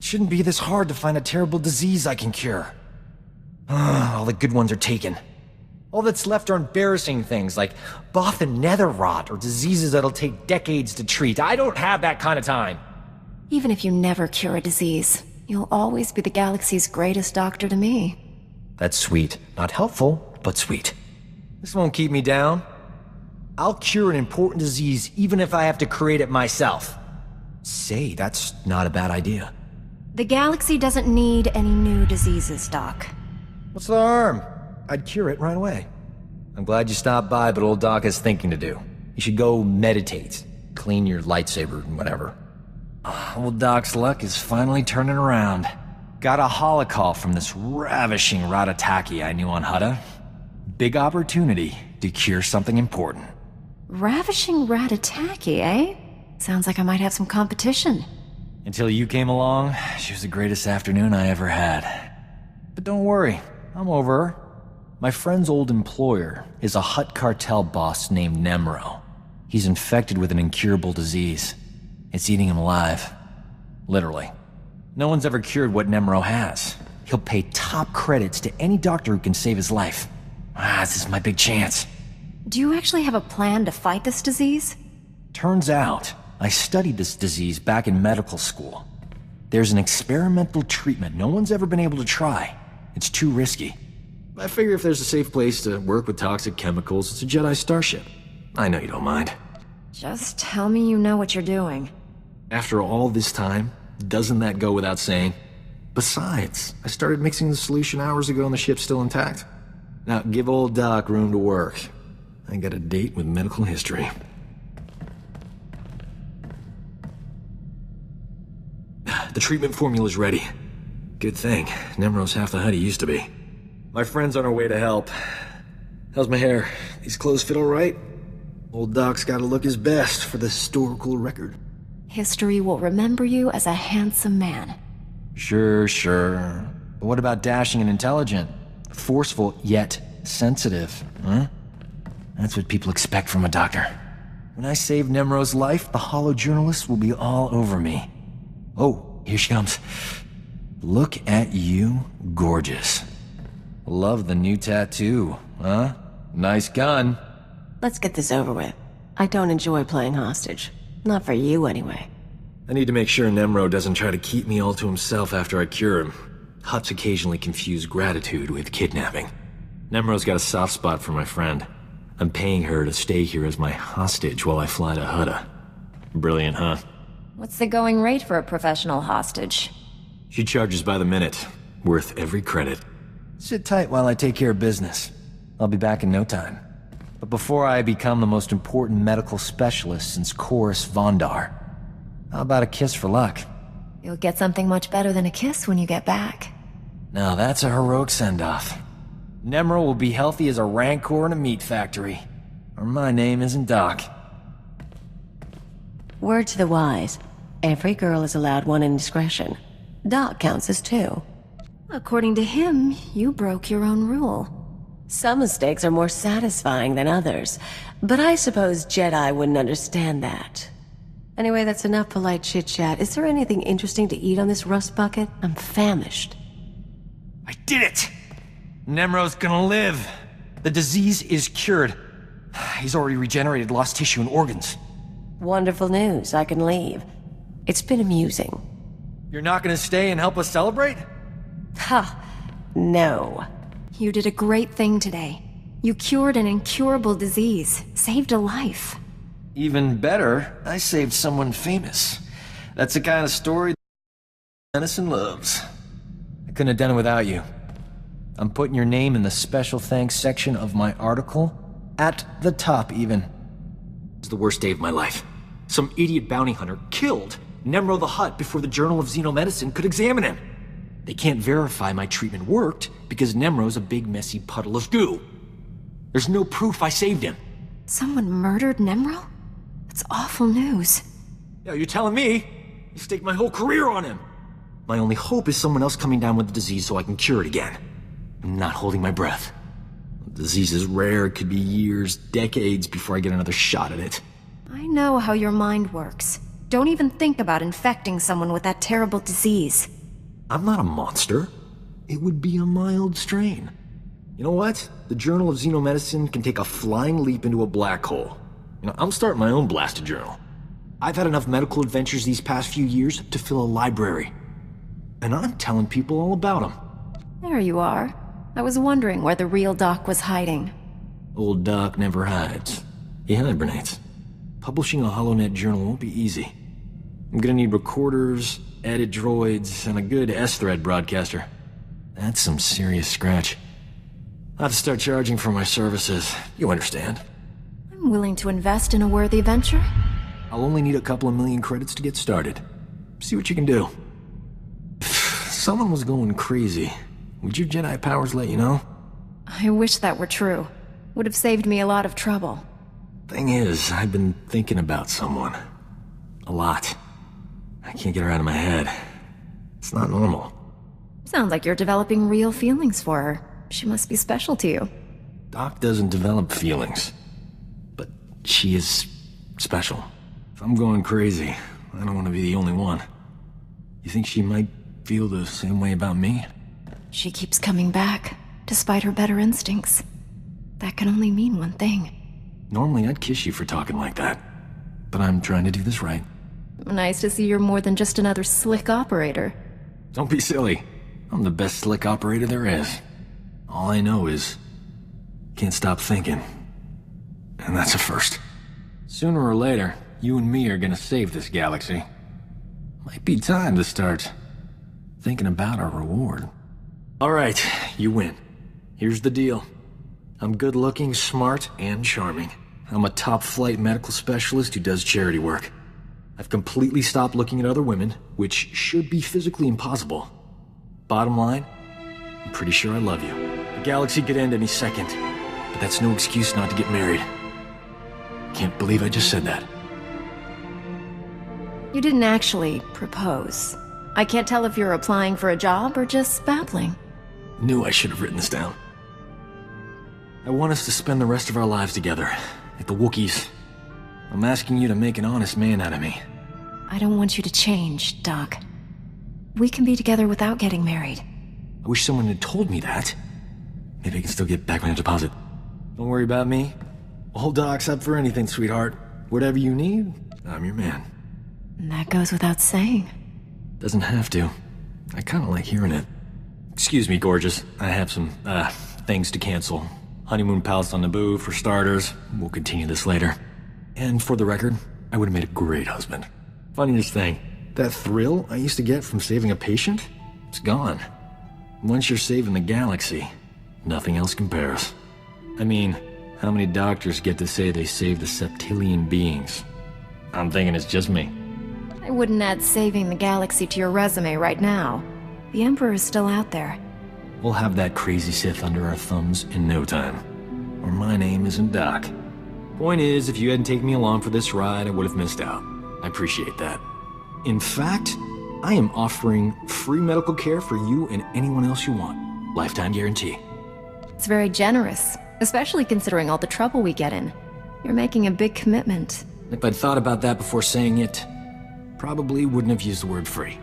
Shouldn't be this hard to find a terrible disease I can cure. All the good ones are taken. All that's left are embarrassing things like Both and nether rot or diseases that'll take decades to treat. I don't have that kind of time. Even if you never cure a disease, you'll always be the galaxy's greatest doctor to me. That's sweet. Not helpful, but sweet. This won't keep me down. I'll cure an important disease even if I have to create it myself. Say, that's not a bad idea. The galaxy doesn't need any new diseases, Doc. What's the harm? I'd cure it right away. I'm glad you stopped by, but old Doc has thinking to do. You should go meditate, clean your lightsaber and whatever. Old Doc's luck is finally turning around. Got a holocall from this ravishing Ratataki I knew on Hutta. Big opportunity to cure something important. Ravishing Ratataki, eh? Sounds like I might have some competition. Until you came along, she was the greatest afternoon I ever had. But don't worry, I'm over her. My friend's old employer is a Hutt cartel boss named Nem'ro. He's infected with an incurable disease. It's eating him alive. Literally. No one's ever cured what Nem'ro has. He'll pay top credits to any doctor who can save his life. This is my big chance. Do you actually have a plan to fight this disease? Turns out, I studied this disease back in medical school. There's an experimental treatment no one's ever been able to try. It's too risky. I figure if there's a safe place to work with toxic chemicals, it's a Jedi starship. I know you don't mind. Just tell me you know what you're doing. After all this time, doesn't that go without saying? Besides, I started mixing the solution hours ago and the ship's still intact. Now, give old Doc room to work. I got a date with medical history. The treatment formula's ready. Good thing. Nem'ro's half the Hutt he used to be. My friend's on her way to help. How's my hair? These clothes fit all right? Old Doc's gotta look his best for the historical record. History will remember you as a handsome man. Sure. But what about dashing and intelligent? Forceful, yet sensitive, huh? That's what people expect from a doctor. When I save Nem'ro's life, the hollow journalists will be all over me. Oh, here she comes. Look at you, gorgeous. Love the new tattoo, huh? Nice gun. Let's get this over with. I don't enjoy playing hostage. Not for you, anyway. I need to make sure Nem'ro doesn't try to keep me all to himself after I cure him. Hutts occasionally confuse gratitude with kidnapping. Nem'ro's got a soft spot for my friend. I'm paying her to stay here as my hostage while I fly to Hutta. Brilliant, huh? What's the going rate for a professional hostage? She charges by the minute. Worth every credit. Sit tight while I take care of business. I'll be back in no time. But before I become the most important medical specialist since Chorus Vondar, how about a kiss for luck? You'll get something much better than a kiss when you get back. Now that's a heroic send-off. Nem'ro will be healthy as a rancor in a meat factory. Or my name isn't Doc. Word to the wise. Every girl is allowed one indiscretion. Doc counts as two. According to him, you broke your own rule. Some mistakes are more satisfying than others, but I suppose Jedi wouldn't understand that. Anyway, that's enough polite chit-chat. Is there anything interesting to eat on this rust bucket? I'm famished. I did it! Nem'ro's gonna live. The disease is cured. He's already regenerated lost tissue and organs. Wonderful news. I can leave. It's been amusing. You're not gonna stay and help us celebrate? Ha! No. You did a great thing today. You cured an incurable disease, saved a life. Even better, I saved someone famous. That's the kind of story Madison loves. I couldn't have done it without you. I'm putting your name in the special thanks section of my article. At the top, even. It's the worst day of my life. Some idiot bounty hunter killed Nem'ro the Hutt before the Journal of Xenomedicine could examine him. They can't verify my treatment worked because Nem'ro's a big messy puddle of goo. There's no proof I saved him. Someone murdered Nem'ro? That's awful news. Yeah, you're telling me? You staked my whole career on him. My only hope is someone else coming down with the disease so I can cure it again. I'm not holding my breath. The disease is rare. It could be years, decades before I get another shot at it. I know how your mind works. Don't even think about infecting someone with that terrible disease. I'm not a monster. It would be a mild strain. You know what? The Journal of Xenomedicine can take a flying leap into a black hole. I'm starting my own blasted journal. I've had enough medical adventures these past few years to fill a library. And I'm telling people all about them. There you are. I was wondering where the real Doc was hiding. Old Doc never hides. He hibernates. Publishing a HoloNet journal won't be easy. I'm gonna need recorders, edit droids, and a good S-thread broadcaster. That's some serious scratch. I'll have to start charging for my services. You understand. I'm willing to invest in a worthy venture. I'll only need a couple of million credits to get started. See what you can do. If someone was going crazy, would your Jedi powers let you know? I wish that were true. Would have saved me a lot of trouble. Thing is, I've been thinking about someone. A lot. I can't get her out of my head. It's not normal. Sounds like you're developing real feelings for her. She must be special to you. Doc doesn't develop feelings. But she is special. If I'm going crazy, I don't want to be the only one. You think she might feel the same way about me? She keeps coming back, despite her better instincts. That can only mean one thing. Normally I'd kiss you for talking like that. But I'm trying to do this right. Nice to see you're more than just another slick operator. Don't be silly. I'm the best slick operator there is. All I know is, can't stop thinking. And that's a first. Sooner or later, you and me are gonna save this galaxy. Might be time to start thinking about our reward. Alright, you win. Here's the deal. I'm good looking, smart, and charming. I'm a top-flight medical specialist who does charity work. I've completely stopped looking at other women, which should be physically impossible. Bottom line, I'm pretty sure I love you. The galaxy could end any second, but that's no excuse not to get married. Can't believe I just said that. You didn't actually propose. I can't tell if you're applying for a job or just babbling. Knew I should have written this down. I want us to spend the rest of our lives together, like the Wookiees. I'm asking you to make an honest man out of me. I don't want you to change, Doc. We can be together without getting married. I wish someone had told me that. Maybe I can still get back my deposit. Don't worry about me. Old Doc's up for anything, sweetheart. Whatever you need, I'm your man. And that goes without saying. Doesn't have to. I kinda like hearing it. Excuse me, gorgeous. I have some, things to cancel. Honeymoon palace on Naboo, for starters. We'll continue this later. And for the record, I would have made a great husband. Funniest thing, that thrill I used to get from saving a patient, it's gone. Once you're saving the galaxy, nothing else compares. I mean, how many doctors get to say they saved the septillion beings? I'm thinking it's just me. I wouldn't add saving the galaxy to your resume right now. The Emperor is still out there. We'll have that crazy Sith under our thumbs in no time. Or my name isn't Doc. Point is, if you hadn't taken me along for this ride, I would have missed out. I appreciate that. In fact, I am offering free medical care for you and anyone else you want. Lifetime guarantee. It's very generous, especially considering all the trouble we get in. You're making a big commitment. If I'd thought about that before saying it, probably wouldn't have used the word free.